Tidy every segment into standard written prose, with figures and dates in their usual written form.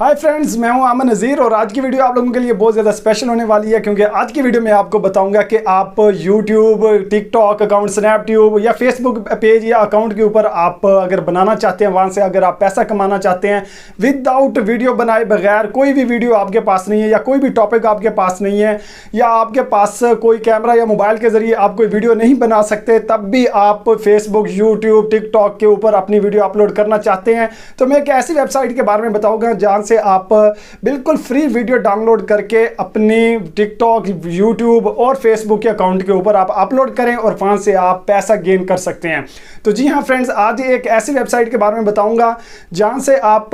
Hi friends, मैं हूं आमन नज़ीर और आज की वीडियो आप लोगों के लिए बहुत ज़्यादा स्पेशल होने वाली है क्योंकि आज की वीडियो में आपको बताऊंगा कि आप यूट्यूब, टिकटॉक अकाउंट, स्नैपट्यूब या फेसबुक पेज या अकाउंट के ऊपर आप अगर बनाना चाहते हैं, वहां से अगर आप पैसा कमाना चाहते हैं विदाउट वीडियो बनाए बगैर, कोई भी वीडियो आपके पास नहीं है या कोई भी टॉपिक आपके पास नहीं है या आपके पास कोई कैमरा या मोबाइल के ज़रिए आप कोई वीडियो नहीं बना सकते, तब भी आप फेसबुक, यूट्यूब, टिकटॉक के ऊपर अपनी वीडियो अपलोड करना चाहते हैं, तो मैं एक ऐसी वेबसाइट के बारे में बताऊँगा जहाँ से आप बिल्कुल फ्री वीडियो डाउनलोड करके अपनी टिकटॉक, यूट्यूब और फेसबुक के अकाउंट के ऊपर आप अपलोड करें और वहां से आप पैसा गेन कर सकते हैं। तो जी हाँ फ्रेंड्स, आज एक ऐसी वेबसाइट के बारे में बताऊंगा जहां से आप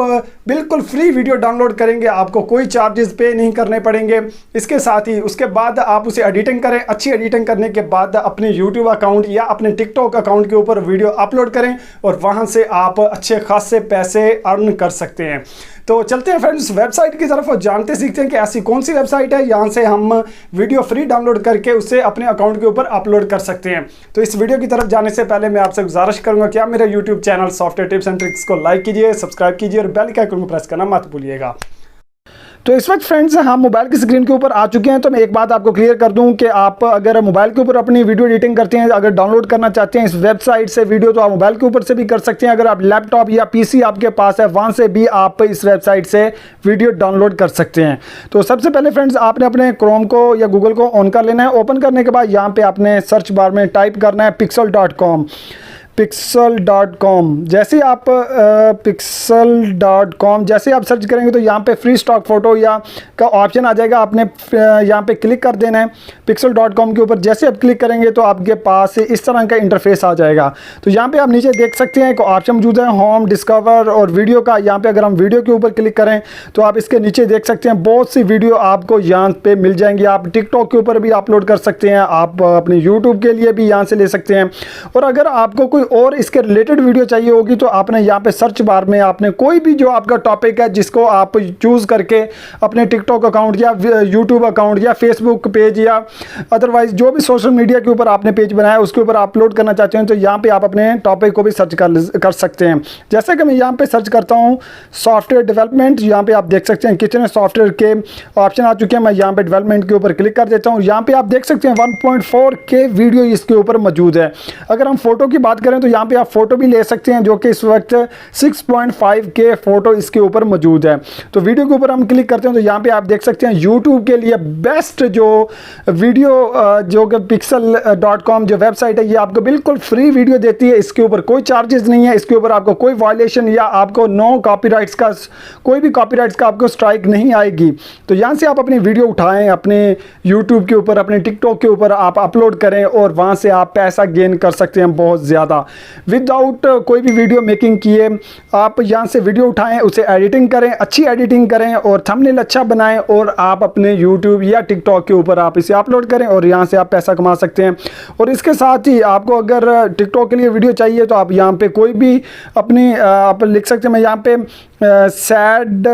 बिल्कुल फ्री वीडियो डाउनलोड करेंगे, आपको कोई चार्जेस पे नहीं करने पड़ेंगे। इसके साथ ही उसके बाद आप उसे एडिटिंग करें, अच्छी एडिटिंग करने के बाद अपने यूट्यूब अकाउंट या अपने टिकटॉक अकाउंट के ऊपर वीडियो अपलोड करें और वहां से आप अच्छे खासे पैसे अर्न कर सकते हैं। तो चलते हैं फ्रेंड्स वेबसाइट की तरफ और जानते सीखते हैं कि ऐसी कौन सी वेबसाइट है यहाँ से हम वीडियो फ्री डाउनलोड करके उसे अपने अकाउंट के ऊपर अपलोड कर सकते हैं। तो इस वीडियो की तरफ जाने से पहले मैं आपसे गुजारिश करूंगा कि आप मेरे YouTube channel software tips and tricks को लाइक कीजिए, सब्सक्राइब कीजिए और बेल के आइकन को प्रेस करना मत भूलिएगा। तो इस वक्त फ्रेंड्स हम मोबाइल की स्क्रीन के ऊपर आ चुके हैं। तो मैं एक बात आपको क्लियर कर दूं कि आप अगर मोबाइल के ऊपर अपनी वीडियो एडिटिंग करते हैं, अगर डाउनलोड करना चाहते हैं इस वेबसाइट से वीडियो, तो आप मोबाइल के ऊपर से भी कर सकते हैं। अगर आप लैपटॉप या पीसी आपके पास है, वहां से भी आप इस वेबसाइट से वीडियो डाउनलोड कर सकते हैं। तो सबसे पहले फ्रेंड्स आपने अपने क्रोम को या गूगल को ऑन कर लेना है। ओपन करने के बाद यहाँ पे आपने सर्च बार में टाइप करना है pixel.com। जैसे आप pixel.com जैसे आप सर्च करेंगे तो यहाँ पे फ्री स्टॉक फोटो या का ऑप्शन आ जाएगा। आपने यहाँ पे क्लिक कर देना है pixel.com के ऊपर। जैसे आप क्लिक करेंगे तो आपके पास इस तरह का इंटरफेस आ जाएगा। तो यहाँ पे आप नीचे देख सकते हैं एक ऑप्शन मौजूद है होम, डिस्कवर और वीडियो का। यहाँ पे अगर हम वीडियो के ऊपर क्लिक करें तो आप इसके नीचे देख सकते हैं बहुत सी वीडियो आपको यहाँ पे मिल जाएंगी। आप टिकटॉक के ऊपर भी अपलोड कर सकते हैं, आप अपने यूट्यूब के लिए भी यहाँ से ले सकते हैं। और अगर आपको कोई और इसके रिलेटेड वीडियो चाहिए होगी तो आपने यहाँ पे सर्च बार में आपने कोई भी जो आपका टॉपिक है जिसको आप चूज करके अपने टिकटॉक अकाउंट या यूट्यूब अकाउंट या फेसबुक पेज या अदरवाइज जो भी सोशल मीडिया के ऊपर आपने पेज बनाया उसके ऊपर अपलोड करना चाहते हैं तो यहाँ पे आप अपने टॉपिक को भी सर्च कर सकते हैं। जैसे कि मैं यहाँ पे सर्च करता हूँ सॉफ्टवेयर डेवलपमेंट, यहाँ पे आप देख सकते हैं कितने सॉफ्टवेयर के ऑप्शन आ चुके हैं। मैं यहाँ पे डेवलपमेंट के ऊपर क्लिक कर देता हूँ। यहाँ पे आप देख सकते हैं 1.4K वीडियो इसके ऊपर मौजूद है। अगर हम फोटो की बात करें तो यहाँ पे आप फोटो भी ले सकते हैं जो कि इस वक्त 6.5K फोटो इसके ऊपर मौजूद है। तो वीडियो के ऊपर हम क्लिक करते हैं तो यहाँ पे आप देख सकते हैं यूट्यूब के लिए बेस्ट जो वीडियो जो कि pixel.com जो वेबसाइट है ये आपको बिल्कुल फ्री वीडियो देती है। इसके ऊपर कोई चार्जेस नहीं है, इसके ऊपर आपको कोई वायलेशन या आपको नो कॉपीराइट्स का कोई भी कॉपीराइट्स का आपको स्ट्राइक नहीं आएगी। तो यहाँ से आप अपनी वीडियो उठाएं, अपने यूट्यूब के ऊपर, अपने टिकटॉक के ऊपर आप अपलोड करें और वहाँ से आप पैसा गेन कर सकते हैं बहुत ज़्यादा विदाउट कोई भी वीडियो मेकिंग किए। आप यहाँ से वीडियो उठाएं, उसे एडिटिंग करें, अच्छी एडिटिंग करें और थंबनेल अच्छा बनाएं और आप अपने यूट्यूब या टिकटॉक के ऊपर आप इसे अपलोड करें और यहाँ से आप पैसा कमा सकते हैं। और इसके साथ ही आपको अगर टिकटॉक के लिए वीडियो चाहिए तो आप यहाँ पे कोई भी अपनी आप लिख सकते हैं। मैं यहाँ पे सैड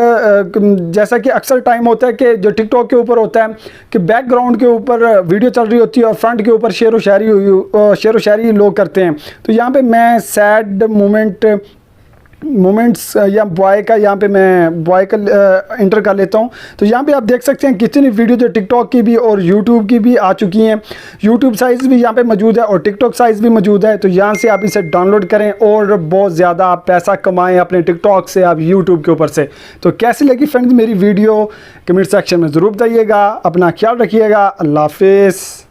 जैसा कि अक्सर टाइम होता है कि जो टिकटॉक के ऊपर होता है कि बैकग्राउंड के ऊपर वीडियो चल रही होती है और फ्रंट के ऊपर शेर व शायरी लोग करते हैं। तो यहाँ पे मैं सैड मोमेंट्स या बॉय का यहाँ पे मैं बॉय का इंटर कर लेता हूँ। तो यहाँ पे आप देख सकते हैं कितनी वीडियो जो टिकटॉक की भी और यूट्यूब की भी आ चुकी हैं। यूट्यूब साइज़ भी यहाँ पे मौजूद है और टिकटॉक साइज़ भी मौजूद है। तो यहाँ से आप इसे डाउनलोड करें और बहुत ज़्यादा आप पैसा कमाएं अपने टिकटॉक से, आप यूट्यूब के ऊपर से। तो कैसी लगी फ्रेंड्स मेरी वीडियो कमेंट सेक्शन में ज़रूर बताइएगा। अपना ख्याल रखिएगा। अल्लाह हाफिज़।